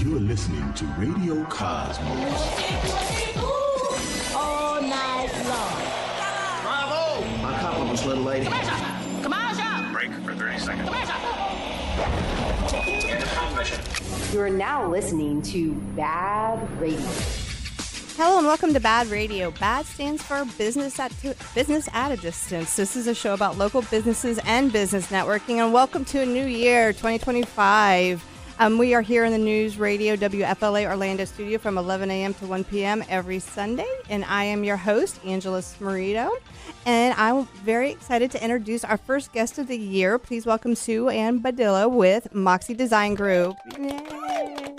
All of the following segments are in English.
You're listening to Radio Cosmos. All night long. Bravo! My compliments, little lady. Commercial! Break for 30 seconds. You are now listening to BaaD Radio. Hello and welcome to BaaD Radio. BaaD stands for Business at a Distance. This is a show about local businesses and business networking. And welcome to a new year, 2025. We are here in the News Radio WFLA Orlando studio from 11 a.m. to 1 p.m. every Sunday. And I am your host, Angela Smarito. And I'm very excited to introduce our first guest of the year. Please welcome Sueann Badillo with Moxie Design Group. Yay!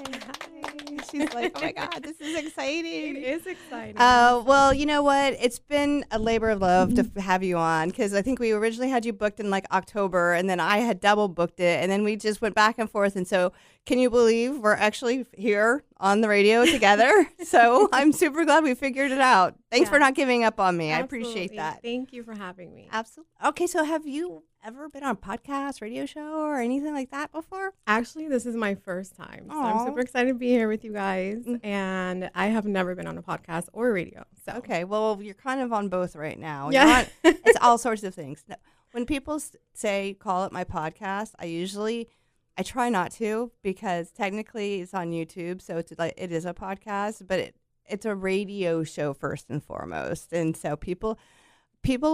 She's like, oh my God, this is exciting. It is exciting. Well, you know what? It's been a labor of love to have you on, because I think we originally had you booked in like October, and then I had double booked it, and then we just went back and forth. And so can you believe we're actually here on the radio together? So I'm super glad we figured it out. Thanks for not giving up on me. Absolutely. I appreciate that. Thank you for having me. Absolutely. Okay, so have you ever been on a podcast, radio show, or anything like that before? Actually, this is my first time. So Aww. I'm super excited to be here with you guys. And I have never been on a podcast or radio. So Okay, well, you're kind of on both right now. Yeah. It's all sorts of things. When people say, call it my podcast, I try not to, because technically it's on YouTube, so it's like it is a podcast, but it's a radio show first and foremost. And so people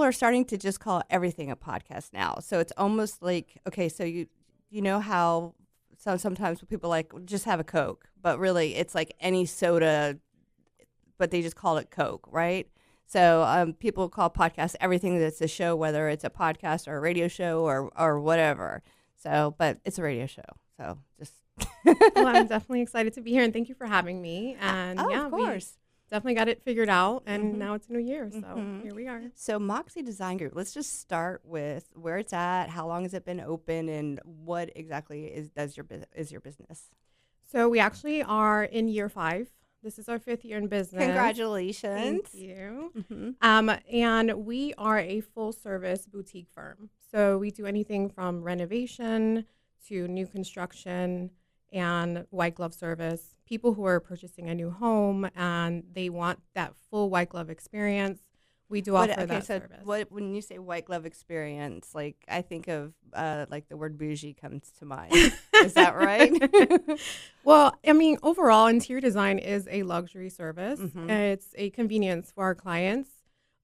are starting to just call everything a podcast now. So it's almost like, okay, so you know how sometimes people like just have a Coke, but really it's like any soda, but they just call it Coke, right? So people call podcasts everything that's a show, whether it's a podcast or a radio show or whatever. So, but it's a radio show. So just. well, I'm definitely excited to be here, and thank you for having me. And of course. We definitely got it figured out, and now it's a new year. So here we are. So Moxie Design Group, let's just start with where it's at, how long has it been open, and what exactly is your business? So we actually are in year 5. This is our 5th year in business. Congratulations. Thank you. Mm-hmm. And we are a full-service boutique firm. So we do anything from renovation to new construction and white glove service. People who are purchasing a new home and they want that full white glove experience, we do offer that service. When you say white glove experience, like I think of like the word bougie comes to mind. Is that right? Well, I mean, overall, interior design is a luxury service. Mm-hmm. It's a convenience for our clients.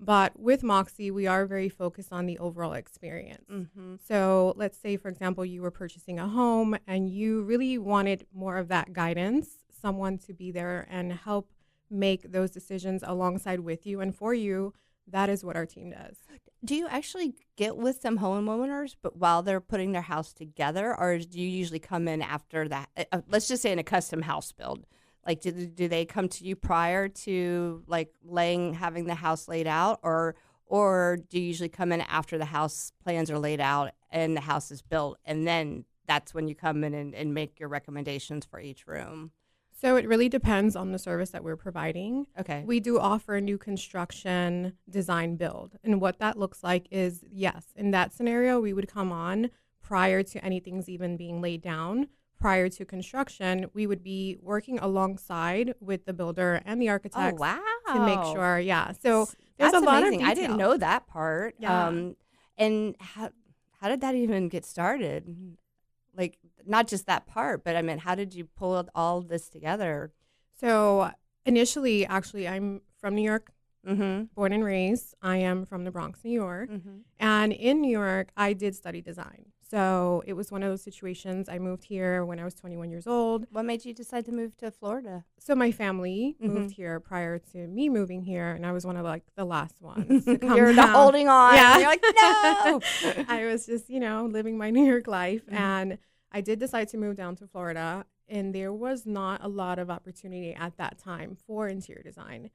But with Moxie, we are very focused on the overall experience. Mm-hmm. So let's say, for example, you were purchasing a home and you really wanted more of that guidance, someone to be there and help make those decisions alongside with you and for you. That is what our team does. Do you actually get with some homeowners, but while they're putting their house together, or do you usually come in after that? Let's just say in a custom house build. Like, do they come to you prior to like having the house laid out, or do you usually come in after the house plans are laid out and the house is built, and then that's when you come in and make your recommendations for each room? So it really depends on the service that we're providing. Okay. We do offer a new construction design build. And what that looks like is, yes, in that scenario, we would come on prior to anything's even being laid down. Prior to construction, we would be working alongside with the builder and the architects to make sure. Yeah. So there's That's a lot amazing. of detail. I didn't know that part. Yeah. And how did that even get started? Like, not just that part, but I mean, how did you pull all this together? So initially, actually, I'm from New York, born and raised. I am from the Bronx, New York. And in New York, I did study design. So it was one of those situations. I moved here when I was 21 years old. What made you decide to move to Florida? So my family moved here prior to me moving here, and I was one of like the last ones to come You're down. holding on. Yeah. You're like, no. I was just, living my New York life. And I did decide to move down to Florida, and there was not a lot of opportunity at that time for interior design.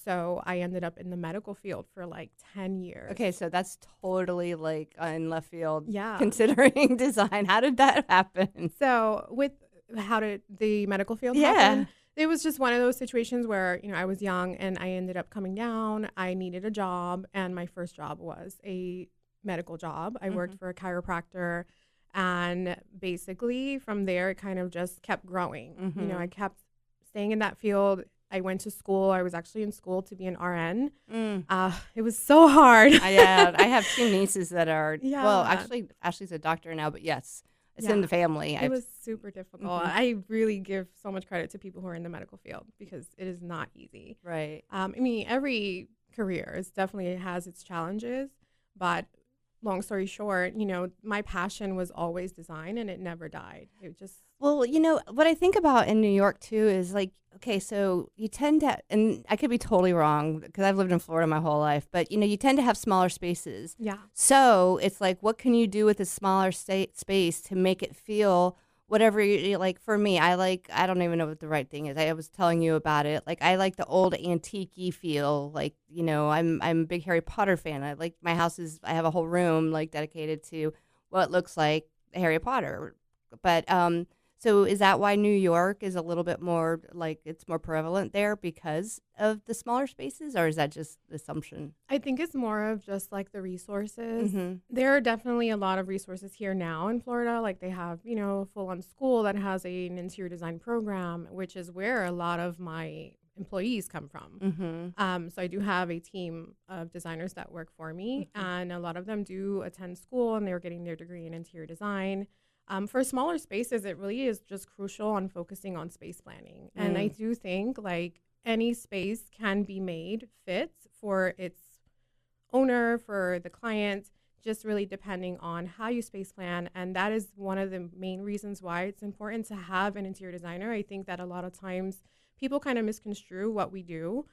So I ended up in the medical field for like 10 years. Okay, so that's totally like in left field. Yeah. Considering design, how did that happen? So how did the medical field Yeah. happen? It was just one of those situations where, I was young and I ended up coming down. I needed a job, and my first job was a medical job. I worked for a chiropractor, And basically from there, it kind of just kept growing. You know, I kept staying in that field. I went to school. I was actually in school to be an RN. It was so hard. I have two nieces that are, well, actually, Ashley's a doctor now, but yes, it's in the family. It was super difficult. I really give so much credit to people who are in the medical field because it is not easy. Right. I mean, every career definitely has its challenges, but long story short, you know, my passion was always design and it never died. It just... Well, you know, what I think about in New York, too, is like, okay, so you tend to, and I could be totally wrong because I've lived in Florida my whole life, but, you know, you tend to have smaller spaces. Yeah. So it's like, what can you do with a smaller space to make it feel whatever you like? For me, I don't even know what the right thing is. I was telling you about it. Like, I like the old antique-y feel. Like, you know, I'm a big Harry Potter fan. I like my house I have a whole room like dedicated to what looks like Harry Potter. But, so is that why New York is a little bit more, like, it's more prevalent there because of the smaller spaces, or is that just assumption? I think it's more of just, like, the resources. There are definitely a lot of resources here now in Florida. Like, they have, you know, a full-on school that has an interior design program, which is where a lot of my employees come from. So I do have a team of designers that work for me, and a lot of them do attend school, and they're getting their degree in interior design. For smaller spaces, it really is just crucial on focusing on space planning. And I do think like any space can be made fit for its owner, for the client, just really depending on how you space plan. And that is one of the main reasons why it's important to have an interior designer. I think that a lot of times people kind of misconstrue what we do.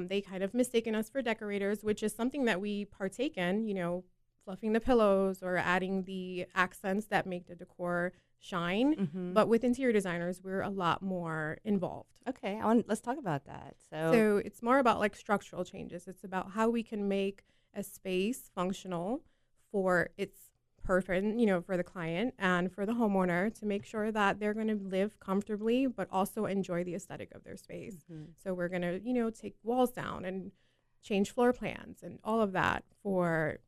They kind of mistaken us for decorators, which is something that we partake in, you know, fluffing the pillows or adding the accents that make the decor shine. But with interior designers, we're a lot more involved. Okay, let's talk about that. So it's more about like structural changes. It's about how we can make a space functional for its purpose, you know, for the client and for the homeowner to make sure that they're going to live comfortably, but also enjoy the aesthetic of their space. So we're going to, you know, take walls down and change floor plans and all of that for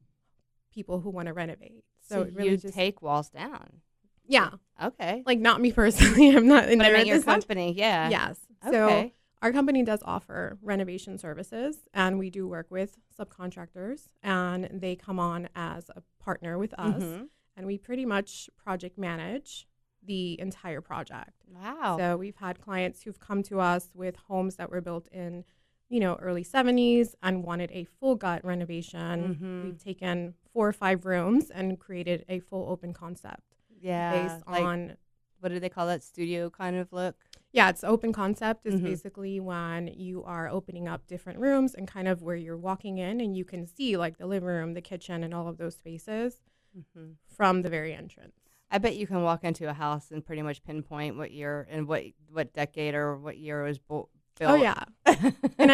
people who want to renovate. So it really you just take walls down. Yeah. Okay. Like not me personally. I'm not in But I mean your this company, yeah. Yes. Okay. So our company does offer renovation services, and we do work with subcontractors, and they come on as a partner with us, and we pretty much project manage the entire project. Wow. So we've had clients who've come to us with homes that were built in, you know, early 70s and wanted a full gut renovation. We've taken 4 or 5 rooms and created a full open concept. Based like, on, what do they call that, studio kind of look? Yeah, it's open concept is basically when you are opening up different rooms and kind of where you're walking in and you can see like the living room, the kitchen, and all of those spaces from the very entrance. I bet you can walk into a house and pretty much pinpoint what year and what decade or what year it was built. Oh yeah. And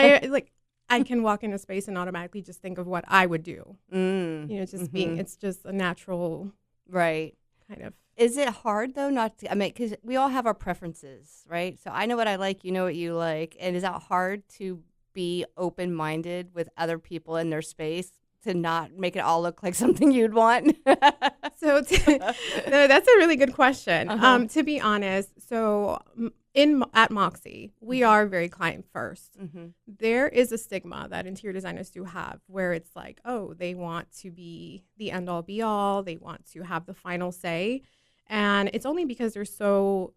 I can walk in a space and automatically just think of what I would do. You know, just being, it's just a natural, right, kind of. Is it hard though not to, I mean, because we all have our preferences, right? So I know what I like, you know what you like. And is that hard to be open-minded with other people in their space to not make it all look like something you'd want? So no, that's a really good question. To be honest, so at Moxie, we are very client first. There is a stigma that interior designers do have where it's like, oh, they want to be the end all be all. They want to have the final say. And it's only because they're so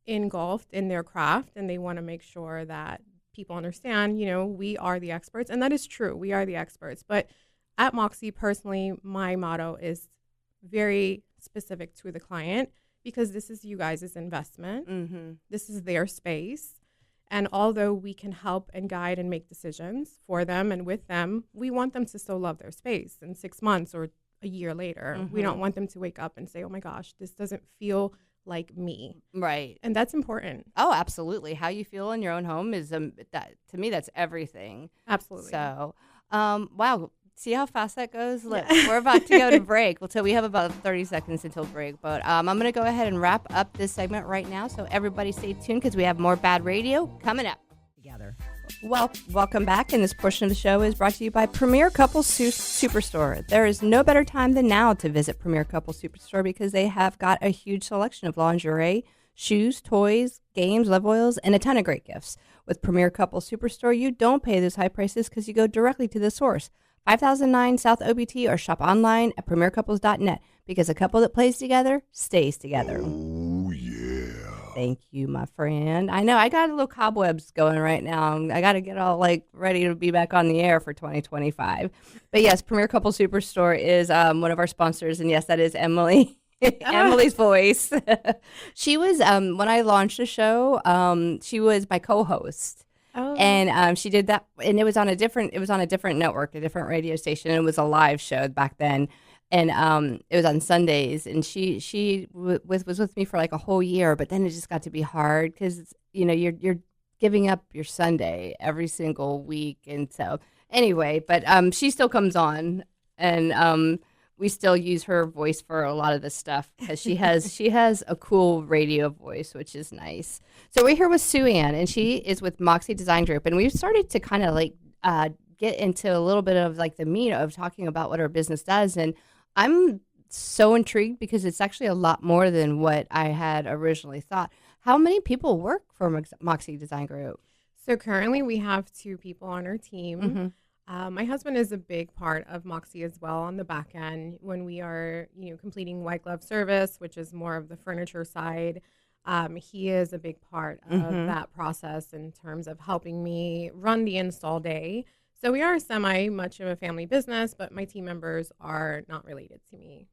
engulfed in their craft and they want to make sure that people understand, you know, we are the experts. And that is true. We are the experts. But at Moxie, personally, my motto is very specific to the client because this is you guys' investment. This is their space. And although we can help and guide and make decisions for them and with them, we want them to still love their space in 6 months or a year later. We don't want them to wake up and say, oh my gosh, this doesn't feel like me. Right. And that's important. Oh, absolutely. How you feel in your own home is, that to me, that's everything. Absolutely. So, wow. See how fast that goes? Look, we're about to go to break. We have about 30 seconds until break. But I'm going to go ahead and wrap up this segment right now. So everybody stay tuned because we have more BaaD Radio coming up. Together. Welcome back, and this portion of the show is brought to you by Premier Couples Superstore. There is no better time than now to visit Premier Couples Superstore because they have got a huge selection of lingerie, shoes, toys, games, love oils, and a ton of great gifts. With Premier Couples Superstore, you don't pay those high prices because you go directly to the source. 5009 South OBT, or shop online at premiercouples.net, because a couple that plays together stays together. Oh, yeah. Thank you, my friend. I know I got a little cobwebs going right now. I got to get all ready to be back on the air for 2025. But yes, Premier Couple Superstore is one of our sponsors, and yes, that is Emily. Emily's voice. She was when I launched the show. She was my co-host. Oh. And she did that, and it was on a different network, a different radio station. And it was a live show back then, and it was on Sundays. And she was with me for like a whole year, but then it just got to be hard because you're giving up your Sunday every single week, and so anyway. But she still comes on, and we still use her voice for a lot of this stuff because she has a cool radio voice, which is nice. So we're here with Sueann, and she is with Moxie Design Group, and we've started to kind of get into a little bit of the meat of talking about what our business does, and I'm so intrigued because it's actually a lot more than what I had originally thought. How many people work for Moxie Design Group? So currently we have 2 people on our team. Mm-hmm. My husband is a big part of Moxie as well on the back end when we are, completing white glove service, which is more of the furniture side. He is a big part of that process in terms of helping me run the install day. So we are much of a family business, but my team members are not related to me.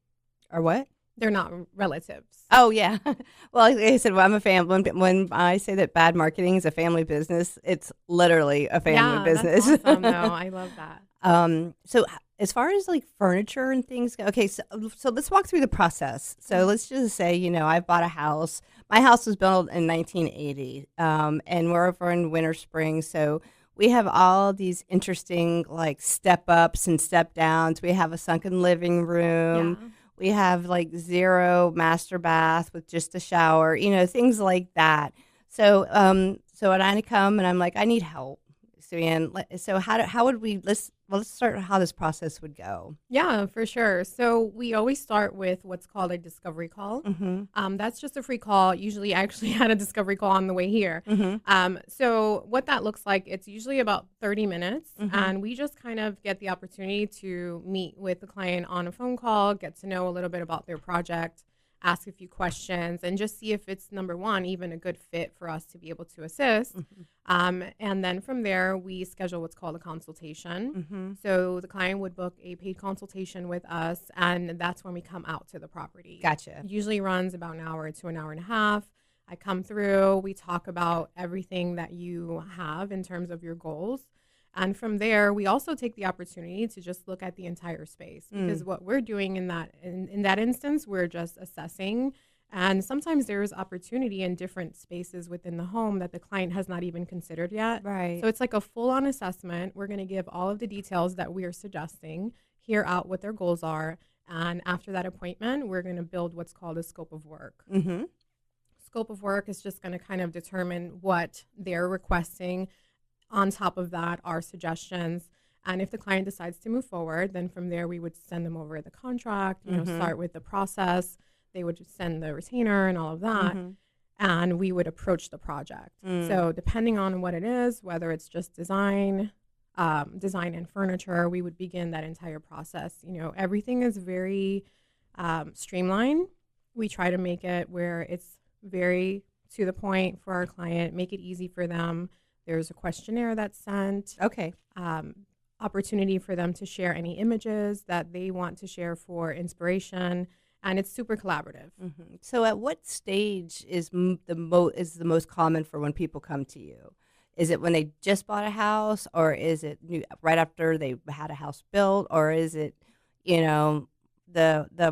Or what? They're not relatives. Oh, yeah. Well, like I said, I'm a family. When I say that BaaD Marketing is a family business, it's literally a family business. That's awesome, though. I love that. So as far as furniture and things go, okay, so let's walk through the process. So let's just say, I've bought a house. My house was built in 1980, and we're over in Winter Spring, so we have all these interesting step ups and step downs. We have a sunken living room. Yeah. We have 0 master bath with just a shower, things like that. So when I come and I'm like, I need help, Sueann. So how would we let's start how this process would go. Yeah, for sure. So we always start with what's called a discovery call. Mm-hmm. That's just a free call. Usually I actually had a discovery call on the way here. Mm-hmm. So what that looks like, it's usually about 30 minutes. Mm-hmm. And we just kind of get the opportunity to meet with the client on a phone call, get to know a little bit about their project, ask a few questions, and just see if it's, number one, even a good fit for us to be able to assist. Mm-hmm. And then from there, we schedule what's called a consultation. Mm-hmm. So the client would book a paid consultation with us, and that's when we come out to the property. Gotcha. It usually runs about an hour to an hour and a half. I come through, we talk about everything that you have in terms of your goals. And from there, we also take the opportunity to just look at the entire space, because what we're doing in that instance, we're just assessing. And sometimes there's opportunity in different spaces within the home that the client has not even considered yet. Right. So it's like a full-on assessment. We're going to give all of the details that we are suggesting, hear out what their goals are. And after that appointment, we're going to build what's called a scope of work. Mm-hmm. Scope of work is just going to kind of determine what they're requesting. On top of that, our suggestions. And if the client decides to move forward, then from there we would send them over the contract, start with the process. They would send the retainer and all of that. Mm-hmm. And we would approach the project. So depending on what it is, whether it's just design and furniture, we would begin that entire process. Everything is very streamlined. We try to make it where it's very to the point for our client, make it easy for them. There's a questionnaire that's sent. Okay. Opportunity for them to share any images that they want to share for inspiration, and it's super collaborative. Mm-hmm. So at what stage is the most common for when people come to you? Is it when they just bought a house, or is it right after they had a house built, or is it, the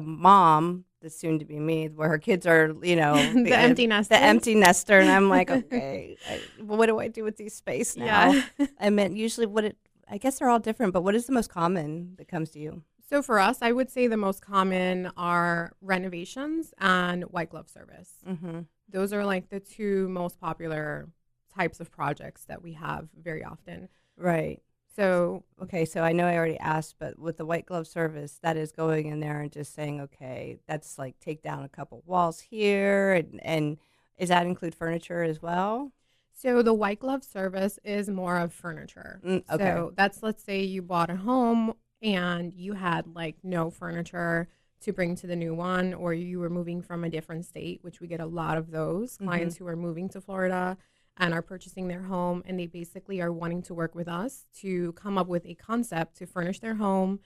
mom, the soon to be me, where her kids are, the empty nester. The empty nester, and I'm like, okay, what do I do with these space now? Yeah. I meant usually I guess they're all different, but what is the most common that comes to you? So for us, I would say the most common are renovations and white glove service. Mm-hmm. Those are like the 2 most popular types of projects that we have very often. Right. So, Okay, so I know I already asked, but with the white glove service, that is going in there and just saying, okay, that's like take down a couple walls here, and does that include furniture as well? so the white glove service is more of furniture. Okay. So that's, let's say you bought a home and you had like no furniture to bring to the new one, or you were moving from a different state, which we get a lot of those clients who are moving to Florida and are purchasing their home, and they basically are wanting to work with us to come up with a concept to furnish their home,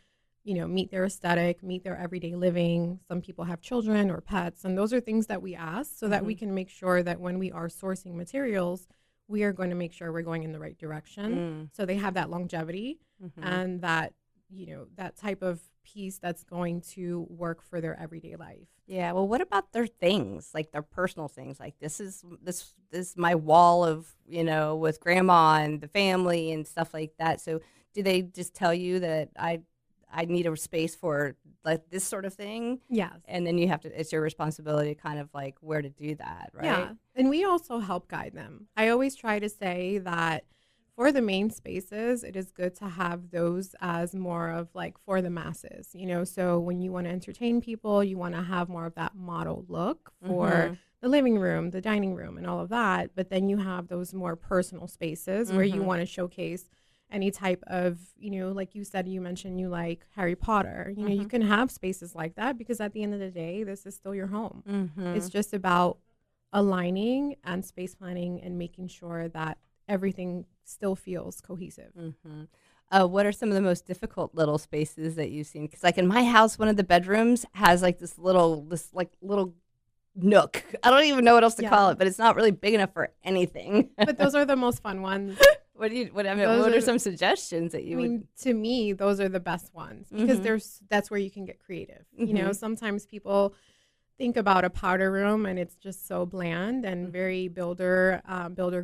meet their aesthetic, meet their everyday living. Some people have children or pets, and those are things that we ask so that we can make sure that when we are sourcing materials, we are going to make sure we're going in the right direction. So they have that longevity and that, that type of piece that's going to work for their everyday life. Yeah. Well, what about their things, like their personal things? Like this is my wall of with grandma and the family and stuff like that. So do they just tell you that I need a space for like this sort of thing? Yes. And then it's your responsibility kind of like where to do that, right? Yeah. And we also help guide them. I always try to say that for the main spaces, it is good to have those as more of like for the masses, so when you want to entertain people, you want to have more of that model look for the living room, the dining room, and all of that. But then you have those more personal spaces where you want to showcase any type of, like you said, you mentioned you like Harry Potter, you can have spaces like that because at the end of the day, this is still your home. It's just about aligning and space planning and making sure that everything still feels cohesive. What are some of the most difficult little spaces that you've seen? Because like in my house, one of the bedrooms has like this little nook. I don't even know what else to call it, but it's not really big enough for anything. But those are the most fun ones. What are some suggestions that you would? To me, those are the best ones because that's where you can get creative. Sometimes people think about a powder room and it's just so bland and very builder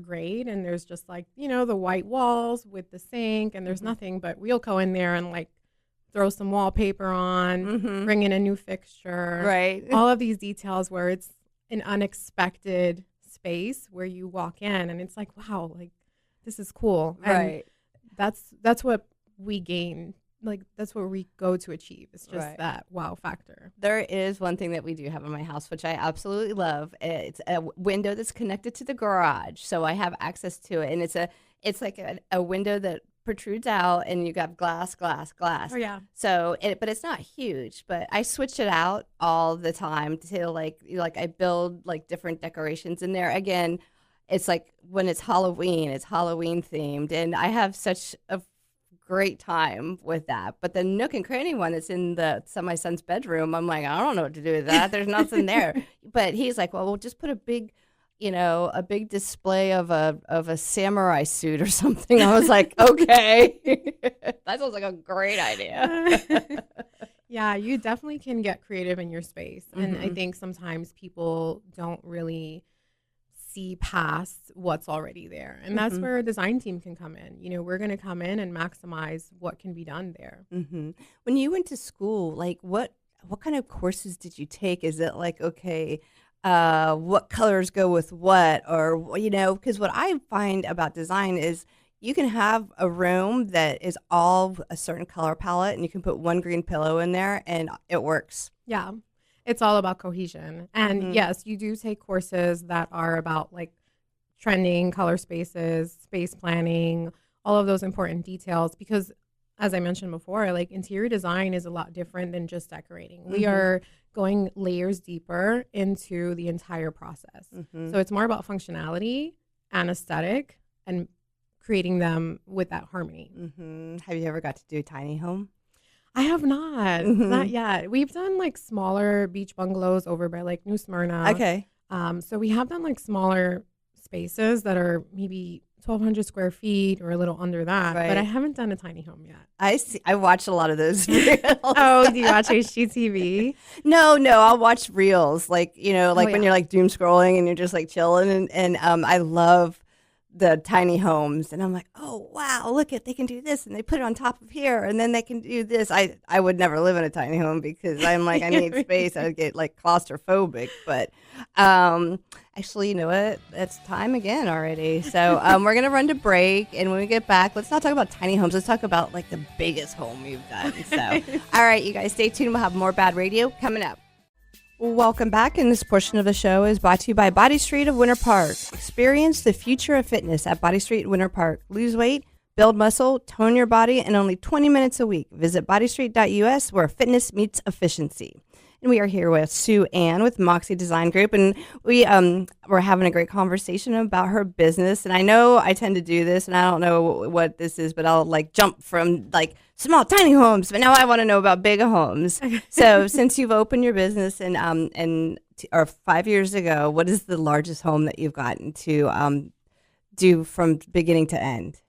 grade, and there's just like the white walls with the sink and there's nothing, but we'll go in there and like throw some wallpaper on, bring in a new fixture, right? All of these details where it's an unexpected space where you walk in and it's like, wow, like this is cool, right? And that's what we gain. Like that's what we go to achieve. It's just that wow factor. There is one thing that we do have in my house, which I absolutely love. It's a window that's connected to the garage, so I have access to it, and it's like a window that protrudes out, and you got glass. Oh yeah. So but it's not huge, but I switch it out all the time to like I build like different decorations in there. Again, it's like when it's Halloween themed, and I have such a great time with that. But the nook and cranny one that's in my son's bedroom, I'm like, I don't know what to do with that. There's nothing there. But he's like, well, we'll just put a big display of a samurai suit or something. I was like, okay. That sounds like a great idea. Yeah, you definitely can get creative in your space. And I think sometimes people don't really see past what's already there, and that's where a design team can come in. We're going to come in and maximize what can be done there. When you went to school, like what kind of courses did you take? Is it like, okay, what colors go with what, or because what I find about design is you can have a room that is all a certain color palette and you can put one green pillow in there and it works. Yeah. It's all about cohesion. And yes, you do take courses that are about like trending, color spaces, space planning, all of those important details, because as I mentioned before, like interior design is a lot different than just decorating. We are going layers deeper into the entire process. So it's more about functionality and aesthetic and creating them with that harmony. Have you ever got to do a tiny home? I have not yet. We've done like smaller beach bungalows over by like New Smyrna. Okay. So we have done like smaller spaces that are maybe 1,200 square feet or a little under that, but I haven't done a tiny home yet. I watch a lot of those reels. Oh, do you watch HGTV? No, I'll watch reels, like when you're like doom scrolling and you're just like chilling, and I love the tiny homes, and I'm like, oh wow, look at, they can do this, and they put it on top of here, and then they can do this. I would never live in a tiny home because I'm like, I need space. I would get like claustrophobic. But actually, you know what? It's time again already. So we're gonna run to break, and when we get back, let's not talk about tiny homes. Let's talk about like the biggest home we've done. So all right, you guys, stay tuned. We'll have more BaaD Radio coming up. Welcome back, and this portion of the show is brought to you by Body Street of Winter Park. Experience the future of fitness at Body Street Winter Park. Lose weight, build muscle, tone your body in only 20 minutes a week. Visit bodystreet.us, where fitness meets efficiency. And we are here with Sueann with Moxie Design Group, and we're having a great conversation about her business. And I know I tend to do this, and I don't know what this is, but I'll like jump from like small, tiny homes. But now I want to know about big homes. So since you've opened your business or 5 years ago, what is the largest home that you've gotten to do from beginning to end?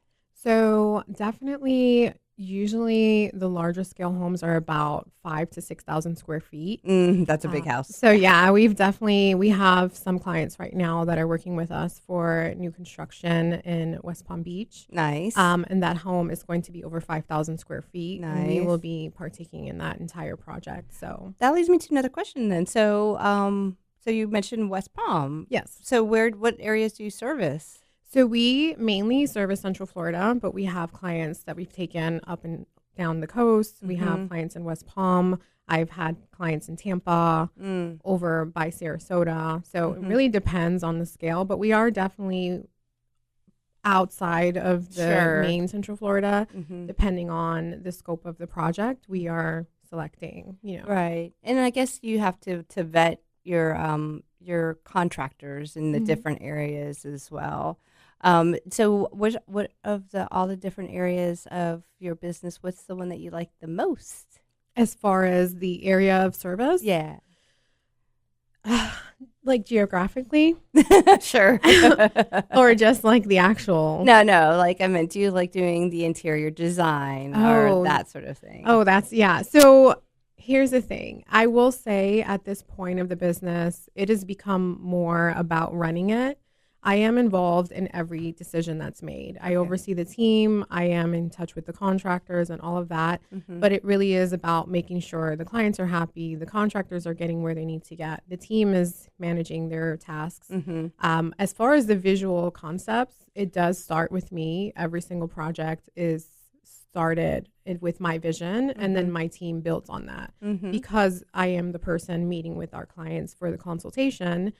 So definitely, usually the larger scale homes are about 5,000 to 6,000 square feet. That's a big house. So yeah, we have some clients right now that are working with us for new construction in West Palm Beach. Nice. And that home is going to be over 5,000 square feet. Nice. And we will be partaking in that entire project. So that leads me to another question then. So you mentioned West Palm. yes. So what areas do you service? So we mainly service Central Florida, but we have clients that we've taken up and down the coast. We have clients in West Palm. I've had clients in Tampa, over by Sarasota. So it really depends on the scale, but we are definitely outside of the main Central Florida, depending on the scope of the project. We are selecting, Right. And I guess you have to vet your contractors in the different areas as well. So what of all the different areas of your business, what's the one that you like the most? As far as the area of service? Yeah. Like geographically? Sure. Or just like the actual? No, like I meant, do you like doing the interior design or that sort of thing? Oh, yeah. So here's the thing. I will say at this point of the business, it has become more about running it. I am involved in every decision that's made. I oversee the team. I am in touch with the contractors and all of that. But it really is about making sure the clients are happy, the contractors are getting where they need to get. The team is managing their tasks. As far as the visual concepts, it does start with me. Every single project is started with my vision, and then my team builds on that. Because I am the person meeting with our clients for the consultation,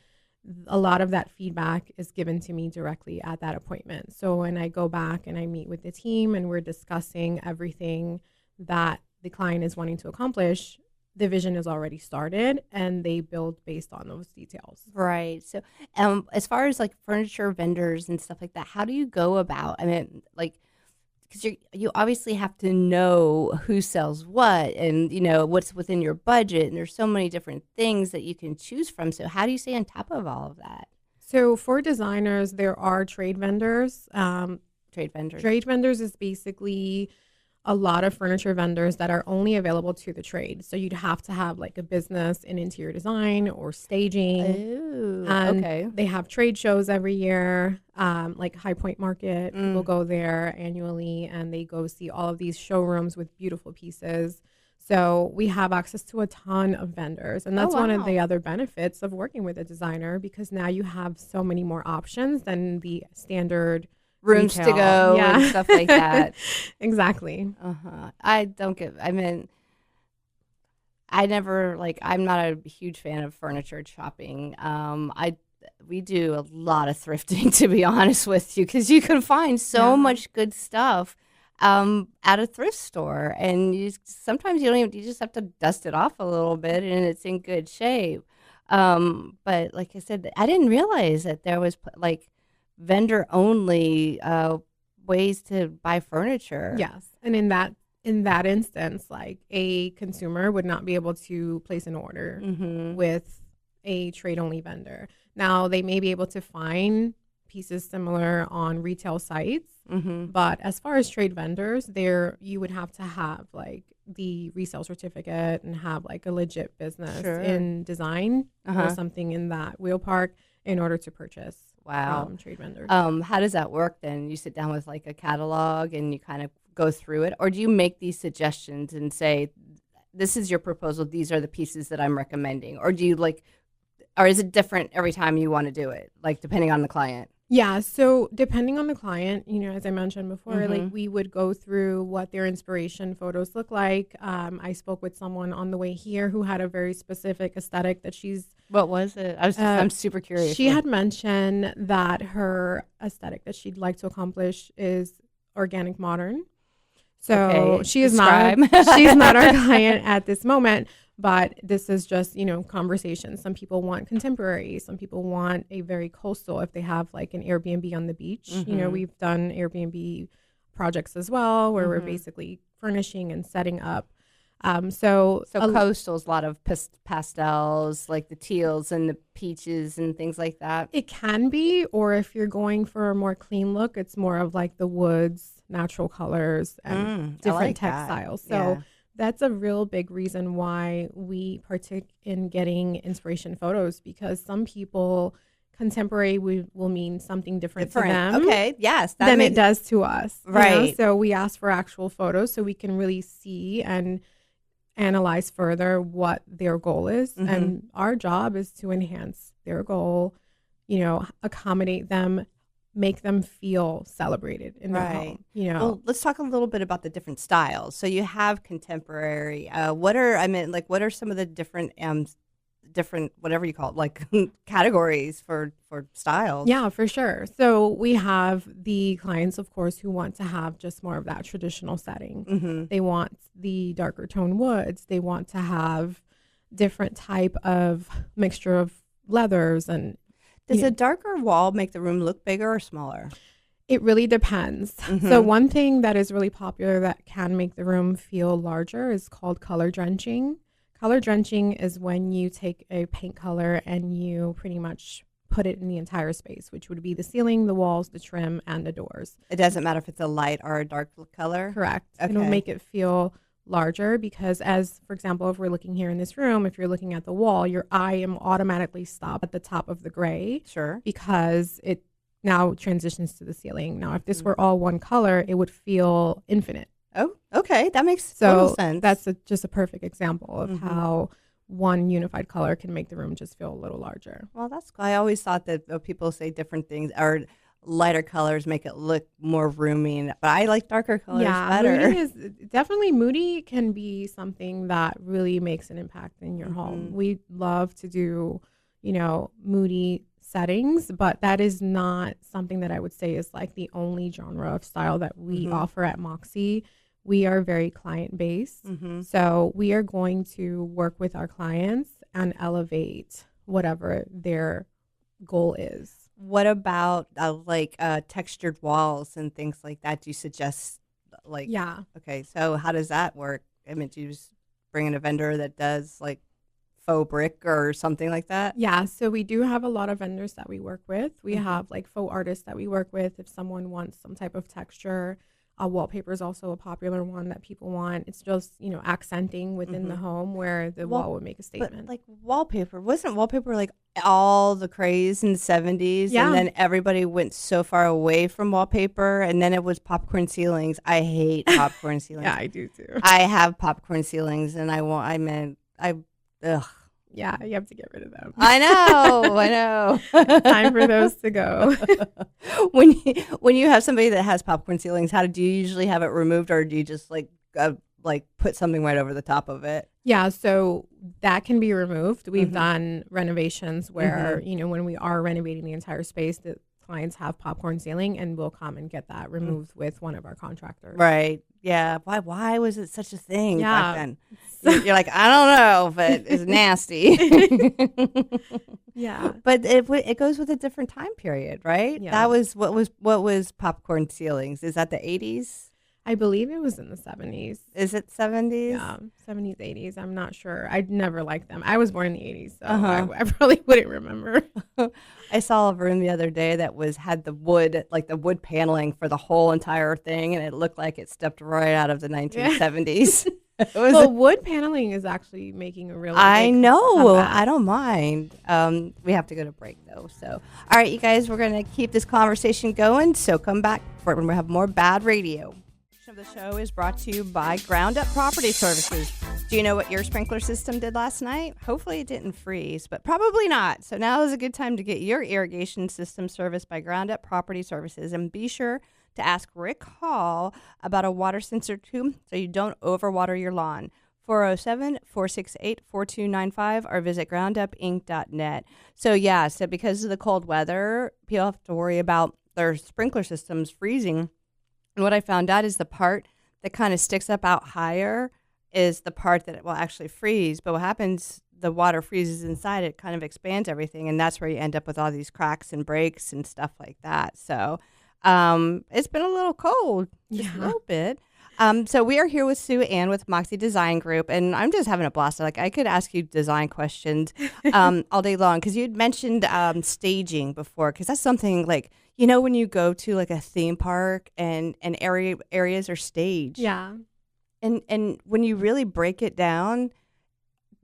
a lot of that feedback is given to me directly at that appointment. So when I go back and I meet with the team and we're discussing everything that the client is wanting to accomplish, the vision is already started and they build based on those details. Right. So as far as like furniture vendors and stuff like that, how do you go about, I mean, like, because you obviously have to know who sells what and, what's within your budget. And there's so many different things that you can choose from. So how do you stay on top of all of that? So for designers, there are trade vendors. Trade vendors. Trade vendors is basically a lot of furniture vendors that are only available to the trade. So you'd have to have like a business in interior design or staging. Oh, and okay. They have trade shows every year, like High Point Market. People go there annually and they go see all of these showrooms with beautiful pieces. So we have access to a ton of vendors. And that's one of the other benefits of working with a designer, because now you have so many more options than the standard rooms retail. To go and stuff like that. Exactly. I'm not a huge fan of furniture shopping. We do a lot of thrifting, to be honest with you, because you can find so much good stuff at a thrift store, and sometimes you just have to dust it off a little bit and it's in good shape. But like I said, I didn't realize that there was like vendor only ways to buy furniture. Yes. And in that instance, like a consumer would not be able to place an order with a trade only vendor. Now they may be able to find pieces similar on retail sites, but as far as trade vendors, you would have to have like the resale certificate and have like a legit business in design or something in that wheel park in order to purchase. Wow. from trade vendors. How does that work then? You sit down with like a catalog and you kind of go through it, or do you make these suggestions and say, this is your proposal, these are the pieces that I'm recommending, or do you or is it different every time you want to do it, like depending on the client? Yeah, so depending on the client, as I mentioned before, Mm-hmm. we would go through what their inspiration photos look like. I spoke with someone on the way here who had a very specific aesthetic that What was it? I'm super curious. she had mentioned that her aesthetic that she'd like to accomplish is organic modern. So Okay, she is describe. not she's not our client at this moment, but this is just, conversation. Some people want contemporary, some people want a very coastal if they have like an Airbnb on the beach. Mm-hmm. We've done Airbnb projects as well where we're Mm-hmm. basically furnishing and setting up. So Coastal's a lot of pastels, like the teals and the peaches and things like that. it can be, or if you're going for a more clean look, it's more of like the woods, natural colors, and I different like that. textiles. So Yeah. that's a real big reason why we partake in getting inspiration photos, because some people, contemporary will mean something different to them Okay. Yes. than it does to us. Right. So we ask for actual photos so we can really see and analyze further what their goal is. Mm-hmm. And our job is to enhance their goal, accommodate them, make them feel celebrated in their Right. home. Well, let's talk a little bit about the different styles. So you have contemporary. What are some of the different whatever you call it, like categories for styles? Yeah, for sure. So we have the clients, of course, who want to have just more of that traditional setting. Mm-hmm. They want the darker tone woods. They want to have different type of mixture of leathers. And Does a darker wall make the room look bigger or smaller? it really depends. Mm-hmm. So one thing that is really popular that can make the room feel larger is called color drenching. Color drenching is when you take a paint color and you pretty much put it in the entire space, which would be the ceiling, the walls, the trim, and the doors. It doesn't matter if it's a light or a dark color? Correct. Okay. It'll make it feel larger because, as for example, if we're looking here in this room, if you're looking at the wall, your eye will automatically stop at the top of the gray Sure. because it now transitions to the ceiling. Now, if this were all one color, it would feel infinite. Oh, okay. That makes So total sense. that's just a perfect example of Mhm. how one unified color can make the room just feel a little larger. Well, that's cool. I always thought that people say different things, or lighter colors make it look more roomy, but I like darker colors better. Moody can be something that really makes an impact in your home. We love to do, moody settings, but that is not something that I would say is like the only genre of style that we offer at Moxie. We are very client based. So we are going to work with our clients and elevate whatever their goal is. What about textured walls and things like that? Do you suggest Yeah. Okay, so how does that work? I mean, do you just bring in a vendor that does like faux brick or something like that? Yeah, so we do have a lot of vendors that we work with. We have like faux artists that we work with if someone wants some type of texture. Wallpaper is also a popular one that people want. It's just, accenting within the home where the wall would make a statement. But like wallpaper, wasn't wallpaper like all the craze in the 70s? Yeah. And then everybody went so far away from wallpaper, and then it was popcorn ceilings. I hate popcorn ceilings. Yeah, I do too. I have popcorn ceilings, and ugh. Yeah, you have to get rid of them. I know. Time for those to go. When you have somebody that has popcorn ceilings, how do you usually have it removed, or do you just like put something right over the top of it? Yeah, so that can be removed. We've done renovations where, when we are renovating the entire space, the clients have popcorn ceiling and we'll come and get that removed with one of our contractors. Right. Yeah. Why was it such a thing back Yeah. then? You're like, I don't know, but it's nasty. Yeah. But it goes with a different time period, right? Yeah. That was what was popcorn ceilings? Is that the 80s? I believe it was in the 70s. Is it 70s? Yeah, 70s, 80s. I'm not sure. I'd never liked them. I was born in the 80s, so Uh-huh. I probably wouldn't remember. I saw a room the other day that had the wood paneling for the whole entire thing, and it looked like it stepped right out of the 1970s. Well, wood paneling is actually making a really I big know. comeback. I don't mind. We have to go to break though. So, all right, you guys, we're gonna keep this conversation going. So come back for when we have more BaaD Radio. The show is brought to you by Ground Up Property Services. Do you know what your sprinkler system did last night? Hopefully it didn't freeze, but probably not. So now is a good time to get your irrigation system serviced by Ground Up Property Services. And be sure to ask Rick Hall about a water sensor too, so you don't overwater your lawn. 407-468-4295 or visit groundupinc.net. So because of the cold weather, people have to worry about their sprinkler systems freezing. And what I found out is the part that kind of sticks up out higher is the part that it will actually freeze. But what happens, the water freezes inside, it kind of expands everything. And that's where you end up with all these cracks and breaks and stuff like that. So it's been a little cold, just a little bit. So we are here with Sueann with Moxie Design Group, and I'm just having a blast. Like, I could ask you design questions all day long, because you'd mentioned staging before, because that's something like, when you go to like a theme park and areas are staged. Yeah. And when you really break it down,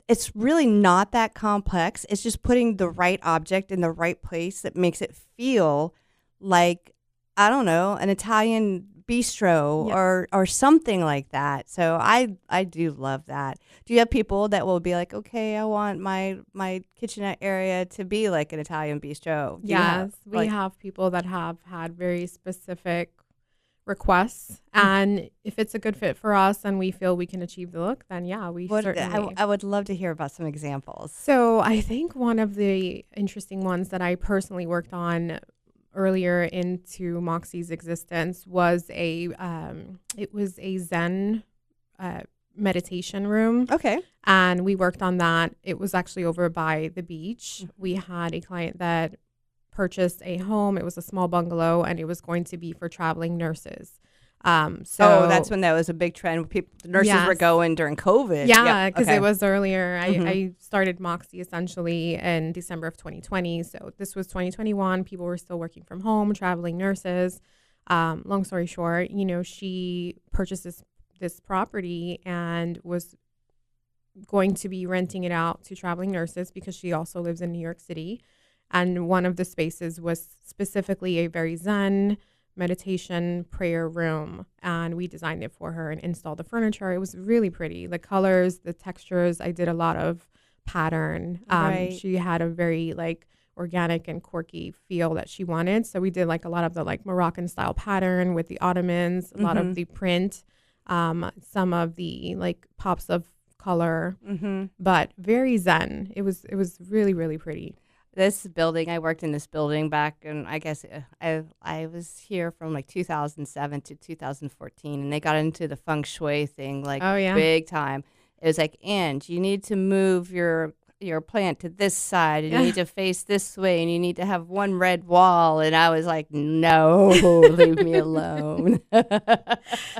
it's really not that complex. It's just putting the right object in the right place that makes it feel like, I don't know, an Italian bistro or something like that. So I do love that. Do you have people that will be like, okay, I want my kitchenette area to be like an Italian bistro? Yes, we have people that have had very specific requests, and if it's a good fit for us and we feel we can achieve the look, then certainly. I would love to hear about some examples. So I think one of the interesting ones that I personally worked on earlier into Moxie's existence was it was a Zen meditation room. Okay. And we worked on that. It was actually over by the beach. We had a client that purchased a home. It was a small bungalow, and it was going to be for traveling nurses. So that's when that was a big trend. Nurses were going during COVID. Yeah, because it was earlier. I started Moxie essentially in December of 2020. So this was 2021. People were still working from home, traveling nurses. Long story short, she purchased this property and was going to be renting it out to traveling nurses because she also lives in New York City. And one of the spaces was specifically a very Zen meditation prayer room, and we designed it for her and installed the furniture. It was really pretty. The colors, the textures, I did a lot of pattern. Right. She had a very organic and quirky feel that she wanted. So we did a lot of the Moroccan style pattern with the ottomans, a lot of the print, some of the pops of color, but very Zen. It was really, really pretty. This building, I worked in this building back, and I guess I was here from 2007 to 2014, and they got into the feng shui thing big time. It was like, and you need to move your plant to this side, and you need to face this way, and you need to have one red wall. And I was like, no, leave me alone.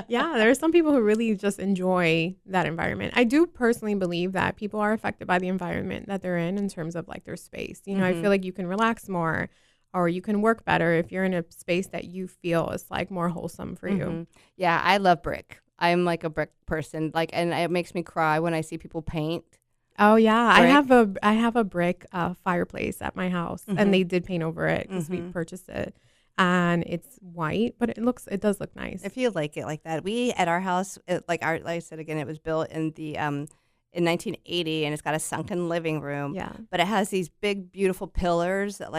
Yeah, there are some people who really just enjoy that environment. I do personally believe that people are affected by the environment that they're in terms of their space. I feel like you can relax more, or you can work better if you're in a space that you feel is more wholesome for you. Yeah, I love brick. I'm a brick person. And it makes me cry when I see people paint. Oh yeah, Brick. I have a brick fireplace at my house, and they did paint over it because we purchased it, and it's white, but it does look nice. If you like it like that, we at our house, like I said again, it was built in the in 1980, and it's got a sunken living room. Yeah, but it has these big, beautiful pillars that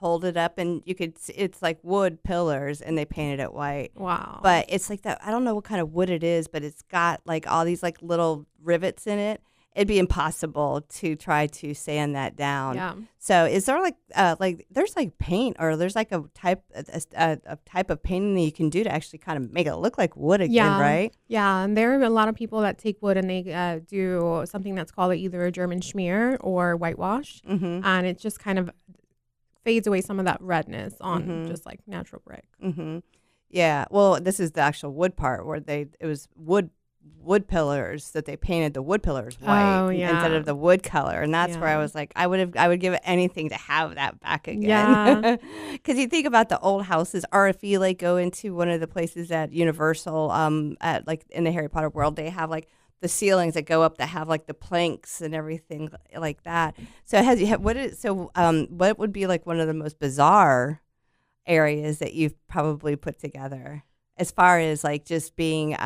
hold it up, and it's wood pillars, and they painted it white. Wow. But it's that, I don't know what kind of wood it is, but it's got all these little rivets in it. It'd be impossible to try to sand that down. Yeah. So is there there's paint, or there's a type of painting that you can do to actually kind of make it look like wood again, right? Yeah, and there are a lot of people that take wood and they do something that's called either a German schmear or whitewash, and it just kind of fades away some of that redness on just natural brick. Yeah. Well, this is the actual wood part where it was wood pillars that they painted the wood pillars white instead of the wood color, and that's where I was like, I would give anything to have that back again. Yeah. Because you think about the old houses, or if you go into one of the places at Universal, at in the Harry Potter world, they have the ceilings that go up that have like the planks and everything like that. So what would be like one of the most bizarre areas that you've probably put together as far as like just being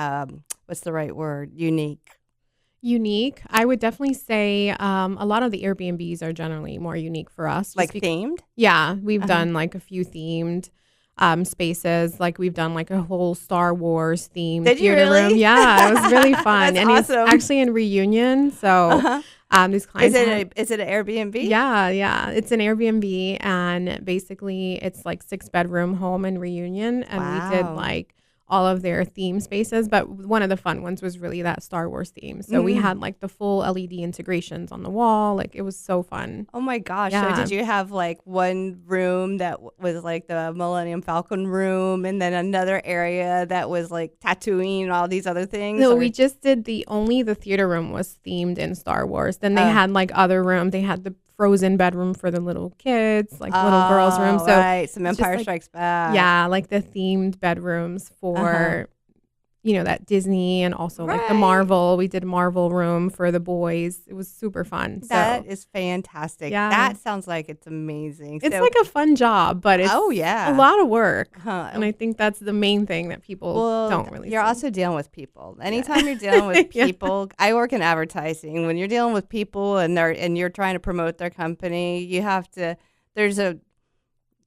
what's the right word, Unique. I would definitely say a lot of the Airbnbs are generally more unique for us. Like themed? Yeah, we've done like a few themed spaces. Like we've done like a whole Star Wars themed theater room. Yeah, it was really fun. And awesome. It's actually in Reunion. So these clients is it an Airbnb? Yeah. It's an Airbnb, and basically it's like 6-bedroom home in Reunion. And we did like all of their theme spaces, but one of the fun ones was really that Star Wars theme. So we had like the full LED integrations on the wall. Like it was so fun. Oh my gosh. Yeah. So did you have like one room that was like the Millennium Falcon room, and then another area that was like Tatooine and all these other things? No, we just did the theater room was themed in Star Wars. Then they had like other room. They had the frozen bedroom for the little kids, like little girls' room. So right, some Empire Strikes Back. Yeah, like the themed bedrooms for that Disney, and also like the Marvel. We did Marvel room for the boys. It was super fun. That is fantastic. Yeah. That sounds like it's amazing. It's like a fun job, but it's a lot of work. And I think that's the main thing that people don't really You're see. Also dealing with people. Anytime you're dealing with people, I work in advertising. When you're dealing with people and you're trying to promote their company, you have to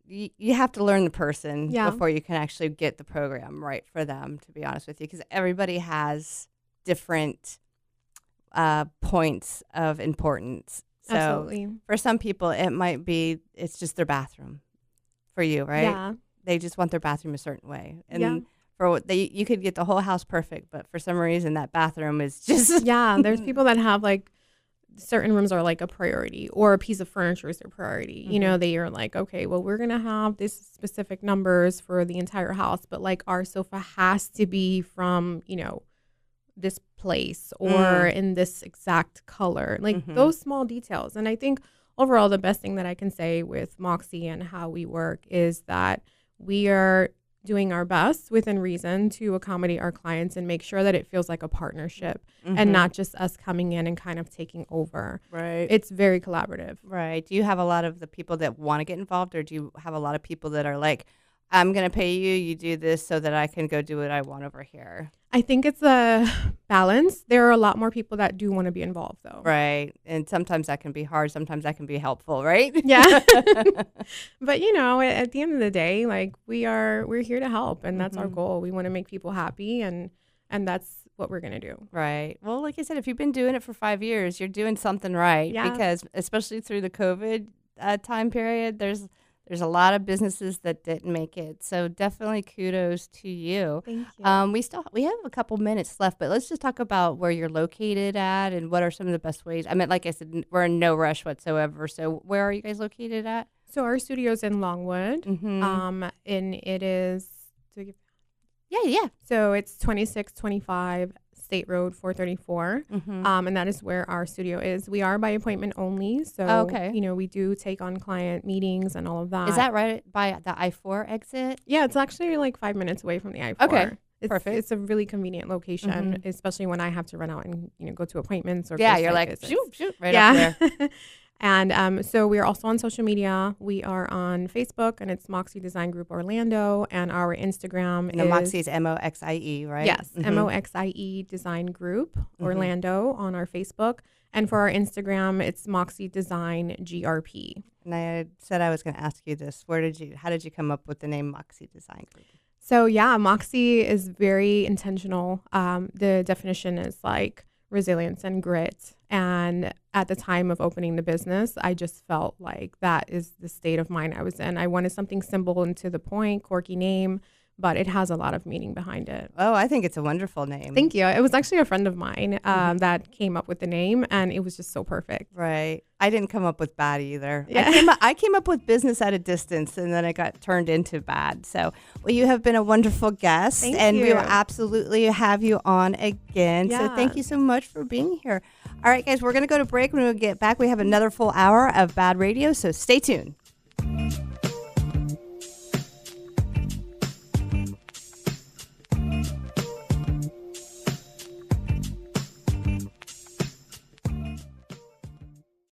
you have to learn the person before you can actually get the program right for them, to be honest with you, because everybody has different points of importance. So Absolutely. For some people, it's just their bathroom. For you, right? Yeah. They just want their bathroom a certain way. And you could get the whole house perfect, but for some reason that bathroom is just there's people that have like certain rooms are like a priority, or a piece of furniture is their priority. You know, they are like, okay, well, we're gonna have this specific numbers for the entire house, but like our sofa has to be from this place or in this exact color, like those small details. And I think overall the best thing that I can say with Moxie and how we work is that we are doing our best within reason to accommodate our clients and make sure that it feels like a partnership and not just us coming in and kind of taking over. Right. It's very collaborative. Right. Do you have a lot of the people that want to get involved, or do you have a lot of people that are like, I'm going to pay you, you do this so that I can go do what I want over here? I think it's a balance. There are a lot more people that do want to be involved, though. Right. And sometimes that can be hard. Sometimes that can be helpful, right? Yeah. But, at the end of the day, like we're here to help, and that's our goal. We want to make people happy, and that's what we're going to do. Right. Well, like I said, if you've been doing it for 5 years, you're doing something right. Yeah. Because especially through the COVID time period, there's a lot of businesses that didn't make it. So definitely kudos to you. Thank you. We have a couple minutes left, but let's just talk about where you're located at and what are some of the best ways. I mean, like I said, we're in no rush whatsoever. So where are you guys located at? So our studio's in Longwood, and it is. Yeah. So it's 2625 State Road 434, and that is where our studio is. We are by appointment only, so we do take on client meetings and all of that. Is that right by the I-4 exit? Yeah, it's actually like 5 minutes away from the I-4. Okay, perfect. It's a really convenient location, especially when I have to run out and go to appointments or you're like visits. shoot right up there. And so we are also on social media. We are on Facebook, and it's Moxie Design Group Orlando, and our Instagram is Moxie's Moxie, right? Yes, Moxie Design Group Orlando on our Facebook, and for our Instagram, it's Moxie Design GRP. And I said I was going to ask you this: how did you come up with the name Moxie Design Group? So Moxie is very intentional. The definition is like resilience and grit. And at the time of opening the business, I just felt like that is the state of mind I was in. I wanted something simple and to the point, quirky name, but it has a lot of meaning behind it. Oh, I think it's a wonderful name. Thank you. It was actually a friend of mine that came up with the name, and it was just so perfect. Right. I didn't come up with BaaD either. Yeah. I came up with business at a distance, and then it got turned into BaaD. So, you have been a wonderful guest, and we will absolutely have you on again. Yeah. So thank you so much for being here. All right, guys, we're going to go to break. When we get back, we have another full hour of BaaD Radio, so stay tuned.